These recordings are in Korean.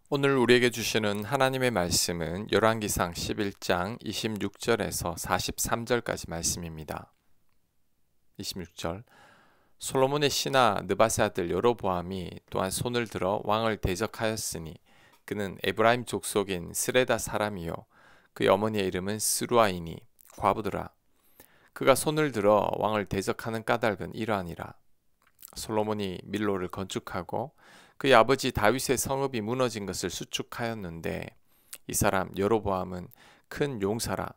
오늘 우리에게 주시는 하나님의 말씀은 열왕기상 11장 26절에서 43절까지 말씀입니다. 26절 솔로몬의 신하 느밧의 아들 여로보암이 또한 손을 들어 왕을 대적하였으니 그는 에브라임 족속인 스레다 사람이요 그의 어머니의 이름은 스루아이니 과부더라. 그가 손을 들어 왕을 대적하는 까닭은 이러하니라. 솔로몬이 밀로를 건축하고 그의 아버지 다윗의 성읍이 무너진 것을 수축하였는데 이 사람 여로보암은 큰 용사라.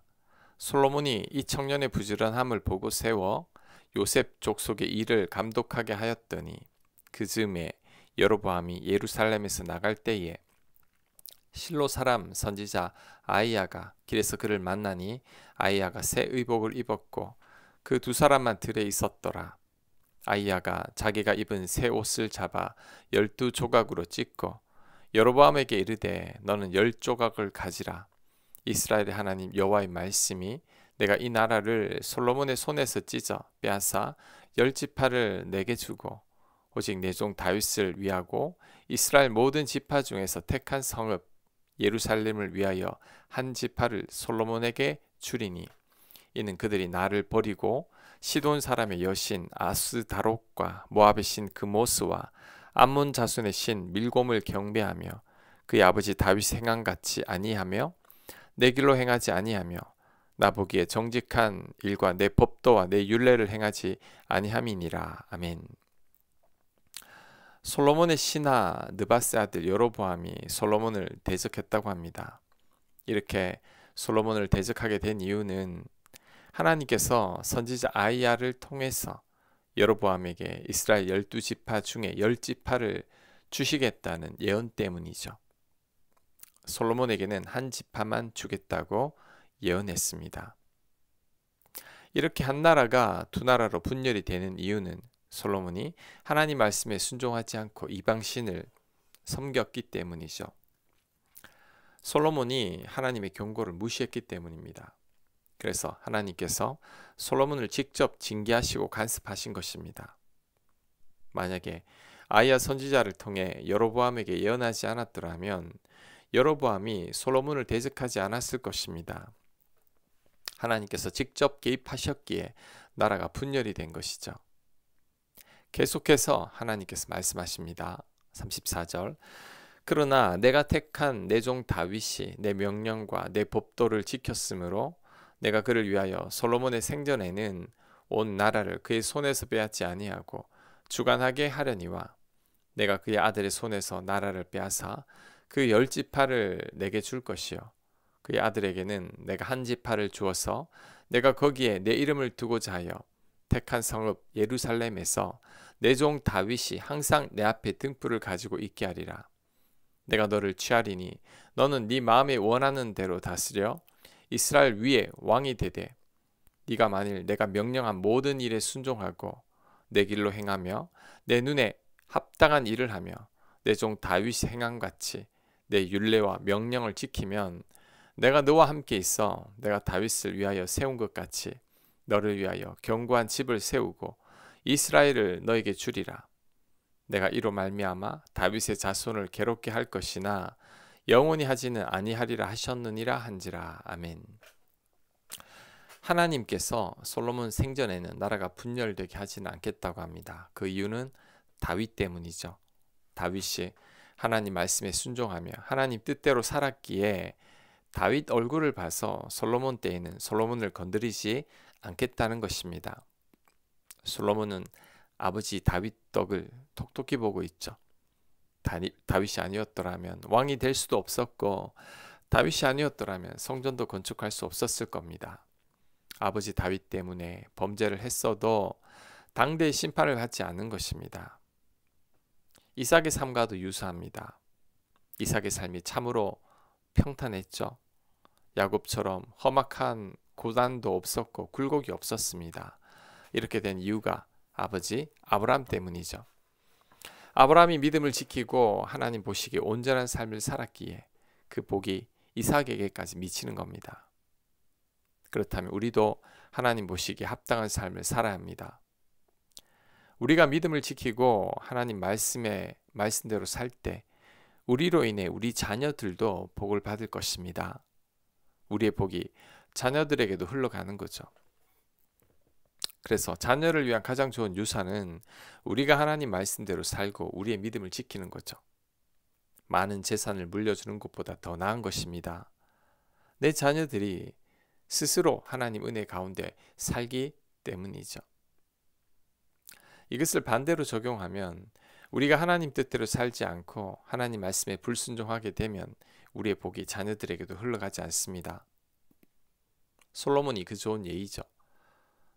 솔로몬이 이 청년의 부지런함을 보고 세워 요셉 족속의 일을 감독하게 하였더니 그 즈음에 여로보암이 예루살렘에서 나갈 때에 실로 사람 선지자 아이야가 길에서 그를 만나니 아이야가 새 의복을 입었고 그 두 사람만 들에 있었더라. 아이야가 자기가 입은 새 옷을 잡아 12조각으로 찢고 여로보암에게 이르되 너는 10조각을 가지라. 이스라엘의 하나님 여호와의 말씀이 내가 이 나라를 솔로몬의 손에서 찢어 빼앗아 10지파를 내게 주고 오직 내 종 다윗을 위하고 이스라엘 모든 지파 중에서 택한 성읍 예루살렘을 위하여 한 지파를 솔로몬에게 주리니 이는 그들이 나를 버리고 시돈 사람의 여신 아스다롯과 모압의 신 그모스와 암몬 자손의 신 밀곰을 경배하며 그의 아버지 다윗 행함같이 아니하며 내 길로 행하지 아니하며 나보기에 정직한 일과 내 법도와 내 율례를 행하지 아니함이니라. 아멘. 솔로몬의 신하 느밧의 아들 여로보암이 솔로몬을 대적했다고 합니다. 이렇게 솔로몬을 대적하게 된 이유는 하나님께서 선지자 아이야를 통해서 여로보암에게 이스라엘 12지파 중에 10지파를 주시겠다는 예언 때문이죠. 솔로몬에게는 한 지파만 주겠다고 예언했습니다. 이렇게 한 나라가 두 나라로 분열이 되는 이유는 솔로몬이 하나님 말씀에 순종하지 않고 이방신을 섬겼기 때문이죠. 솔로몬이 하나님의 경고를 무시했기 때문입니다. 그래서 하나님께서 솔로몬을 직접 징계하시고 간섭하신 것입니다. 만약에 아이야 선지자를 통해 여로보암에게 예언하지 않았더라면 여로보암이 솔로몬을 대적하지 않았을 것입니다. 하나님께서 직접 개입하셨기에 나라가 분열이 된 것이죠. 계속해서 하나님께서 말씀하십니다. 34절 그러나 내가 택한 내 종 다윗이 내 명령과 내 법도를 지켰으므로 내가 그를 위하여 솔로몬의 생전에는 온 나라를 그의 손에서 빼앗지 아니하고 주관하게 하려니와 내가 그의 아들의 손에서 나라를 빼앗아 그 10지파를 내게 줄 것이요 그의 아들에게는 내가 한 지파를 주어서 내가 거기에 내 이름을 두고자 하여 택한 성읍 예루살렘에서 내 종 다윗이 항상 내 앞에 등불을 가지고 있게 하리라. 내가 너를 취하리니 너는 네 마음에 원하는 대로 다스려 이스라엘 위에 왕이 되되 네가 만일 내가 명령한 모든 일에 순종하고 내 길로 행하며 내 눈에 합당한 일을 하며 내 종 다윗이 행함같이 내 율례와 명령을 지키면 내가 너와 함께 있어 내가 다윗을 위하여 세운 것 같이 너를 위하여 견고한 집을 세우고 이스라엘을 너에게 주리라. 내가 이로 말미암아 다윗의 자손을 괴롭게 할 것이나 영원히 하지는 아니하리라 하셨느니라 한지라. 아멘. 하나님께서 솔로몬 생전에는 나라가 분열되게 하지는 않겠다고 합니다. 그 이유는 다윗 때문이죠. 다윗이 하나님 말씀에 순종하며 하나님 뜻대로 살았기에 다윗 얼굴을 봐서 솔로몬 때에는 솔로몬을 건드리지 않겠다는 것입니다. 솔로몬은 아버지 다윗 덕을 톡톡히 보고 있죠. 다윗이 아니었더라면 왕이 될 수도 없었고 다윗이 아니었더라면 성전도 건축할 수 없었을 겁니다. 아버지 다윗 때문에 범죄를 했어도 당대의 심판을 받지 않은 것입니다. 이삭의 삶과도 유사합니다. 이삭의 삶이 참으로 평탄했죠. 야곱처럼 험악한 고난도 없었고 굴곡이 없었습니다. 이렇게 된 이유가 아버지 아브라함 때문이죠. 아브라함이 믿음을 지키고 하나님 보시기에 온전한 삶을 살았기에 그 복이 이삭에게까지 미치는 겁니다. 그렇다면 우리도 하나님 보시기에 합당한 삶을 살아야 합니다. 우리가 믿음을 지키고 하나님 말씀대로 살 때 우리로 인해 우리 자녀들도 복을 받을 것입니다. 우리의 복이 자녀들에게도 흘러가는 거죠. 그래서 자녀를 위한 가장 좋은 유산은 우리가 하나님 말씀대로 살고 우리의 믿음을 지키는 거죠. 많은 재산을 물려주는 것보다 더 나은 것입니다. 내 자녀들이 스스로 하나님 은혜 가운데 살기 때문이죠. 이것을 반대로 적용하면 우리가 하나님 뜻대로 살지 않고 하나님 말씀에 불순종하게 되면 우리의 복이 자녀들에게도 흘러가지 않습니다. 솔로몬이 그 좋은 예이죠.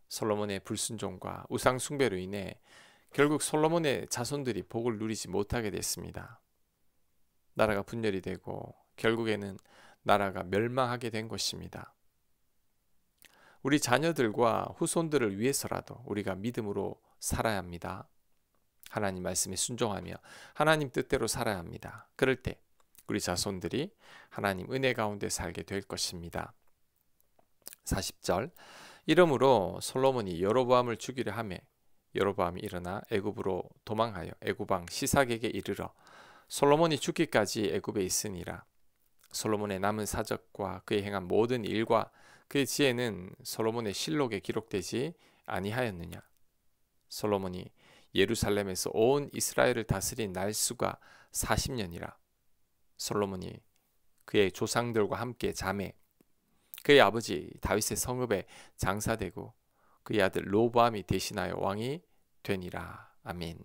솔로몬의 불순종과 우상 숭배로 인해 결국 솔로몬의 자손들이 복을 누리지 못하게 됐습니다. 나라가 분열이 되고 결국에는 나라가 멸망하게 된 것입니다. 우리 자녀들과 후손들을 위해서라도 우리가 믿음으로 살아야 합니다. 하나님 말씀에 순종하며 하나님 뜻대로 살아야 합니다. 그럴 때 우리 자손들이 하나님 은혜 가운데 살게 될 것입니다. 40절 이러므로 솔로몬이 여로보암을 죽이려 하매 여로보암이 일어나 애굽으로 도망하여 애굽 왕 시삭에게 이르러 솔로몬이 죽기까지 애굽에 있으니라. 솔로몬의 남은 사적과 그의 행한 모든 일과 그의 지혜는 솔로몬의 실록에 기록되지 아니하였느냐. 솔로몬이 예루살렘에서 온 이스라엘을 다스린 날수가 40년이라. 솔로몬이 그의 조상들과 함께 잠에 그의 아버지 다윗의 성읍에 장사되고 그의 아들 로보암이 대신하여 왕이 되니라. 아멘.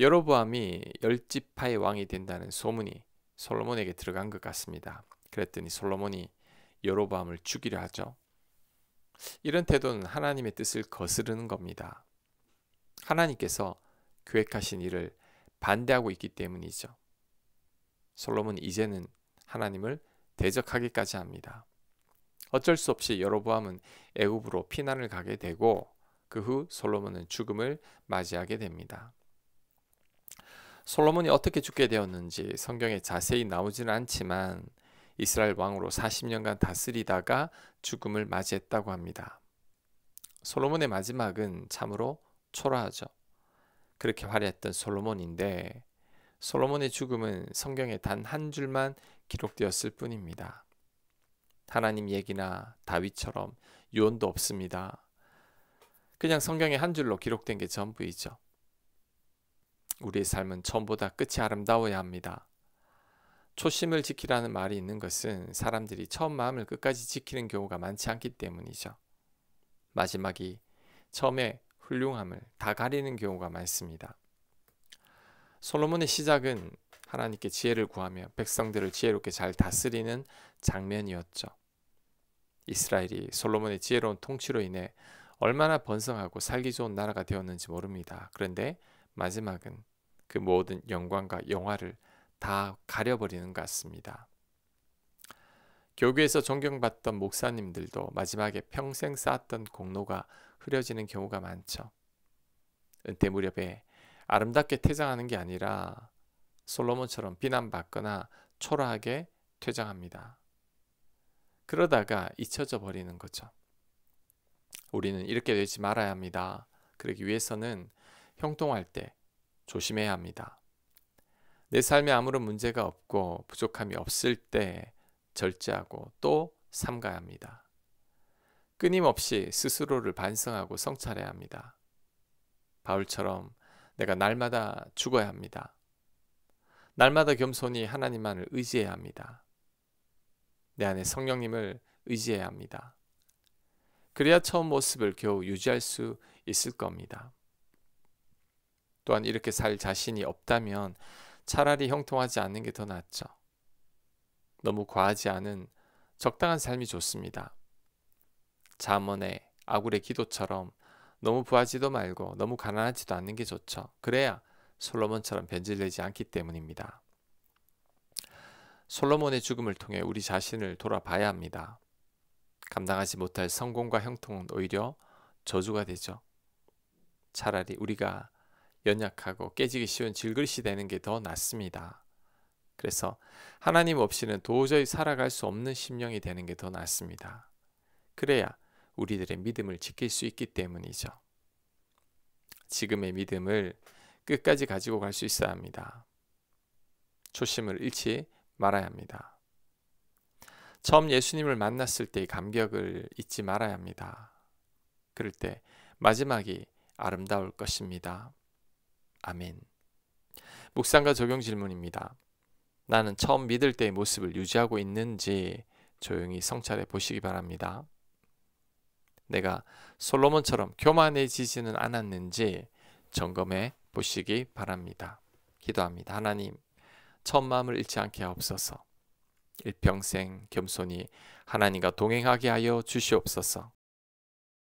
여로보암이 10지파의 왕이 된다는 소문이 솔로몬에게 들어간 것 같습니다. 그랬더니 솔로몬이 여로보암을 죽이려 하죠. 이런 태도는 하나님의 뜻을 거스르는 겁니다. 하나님께서 계획하신 일을 반대하고 있기 때문이죠. 솔로몬이 이제는 하나님을 대적하기까지 합니다. 어쩔 수 없이 여로보암은 애굽으로 피난을 가게 되고 그 후 솔로몬은 죽음을 맞이하게 됩니다. 솔로몬이 어떻게 죽게 되었는지 성경에 자세히 나오지는 않지만 이스라엘 왕으로 40년간 다스리다가 죽음을 맞이했다고 합니다. 솔로몬의 마지막은 참으로 초라하죠. 그렇게 화려했던 솔로몬인데 솔로몬의 죽음은 성경에 단 한 줄만 기록되었을 뿐입니다. 하나님 얘기나 다윗처럼 유언도 없습니다. 그냥 성경에 한 줄로 기록된 게 전부이죠. 우리의 삶은 처음보다 끝이 아름다워야 합니다. 초심을 지키라는 말이 있는 것은 사람들이 처음 마음을 끝까지 지키는 경우가 많지 않기 때문이죠. 마지막이 처음에 훌륭함을 다 가리는 경우가 많습니다. 솔로몬의 시작은 하나님께 지혜를 구하며 백성들을 지혜롭게 잘 다스리는 장면이었죠. 이스라엘이 솔로몬의 지혜로운 통치로 인해 얼마나 번성하고 살기 좋은 나라가 되었는지 모릅니다. 그런데 마지막은 그 모든 영광과 영화를 다 가려버리는 것 같습니다. 교회에서 존경받던 목사님들도 마지막에 평생 쌓았던 공로가 흐려지는 경우가 많죠. 은퇴 무렵에 아름답게 퇴장하는 게 아니라 솔로몬처럼 비난받거나 초라하게 퇴장합니다. 그러다가 잊혀져 버리는 거죠. 우리는 이렇게 되지 말아야 합니다. 그러기 위해서는 형통할 때 조심해야 합니다. 내 삶에 아무런 문제가 없고 부족함이 없을 때 절제하고 또 삼가야 합니다. 끊임없이 스스로를 반성하고 성찰해야 합니다. 바울처럼 내가 날마다 죽어야 합니다. 날마다 겸손히 하나님만을 의지해야 합니다. 내 안에 성령님을 의지해야 합니다. 그래야 처음 모습을 겨우 유지할 수 있을 겁니다. 또한 이렇게 살 자신이 없다면 차라리 형통하지 않는 게 더 낫죠. 너무 과하지 않은 적당한 삶이 좋습니다. 잠언의 아굴의 기도처럼 너무 부하지도 말고 너무 가난하지도 않는 게 좋죠. 그래야 솔로몬처럼 변질되지 않기 때문입니다. 솔로몬의 죽음을 통해 우리 자신을 돌아봐야 합니다. 감당하지 못할 성공과 형통은 오히려 저주가 되죠. 차라리 우리가 연약하고 깨지기 쉬운 질그릇이 되는 게 더 낫습니다. 그래서 하나님 없이는 도저히 살아갈 수 없는 심령이 되는 게 더 낫습니다. 그래야 우리들의 믿음을 지킬 수 있기 때문이죠. 지금의 믿음을 끝까지 가지고 갈 수 있어야 합니다. 초심을 잃지 말아야 합니다. 처음 예수님을 만났을 때의 감격을 잊지 말아야 합니다. 그럴 때 마지막이 아름다울 것입니다. 아멘. 묵상과 적용 질문입니다. 나는 처음 믿을 때의 모습을 유지하고 있는지 조용히 성찰해 보시기 바랍니다. 내가 솔로몬처럼 교만해지지는 않았는지 점검해 보시기 바랍니다. 기도합니다. 하나님, 처음 마음을 잃지 않게 하옵소서. 일평생 겸손히 하나님과 동행하게 하여 주시옵소서.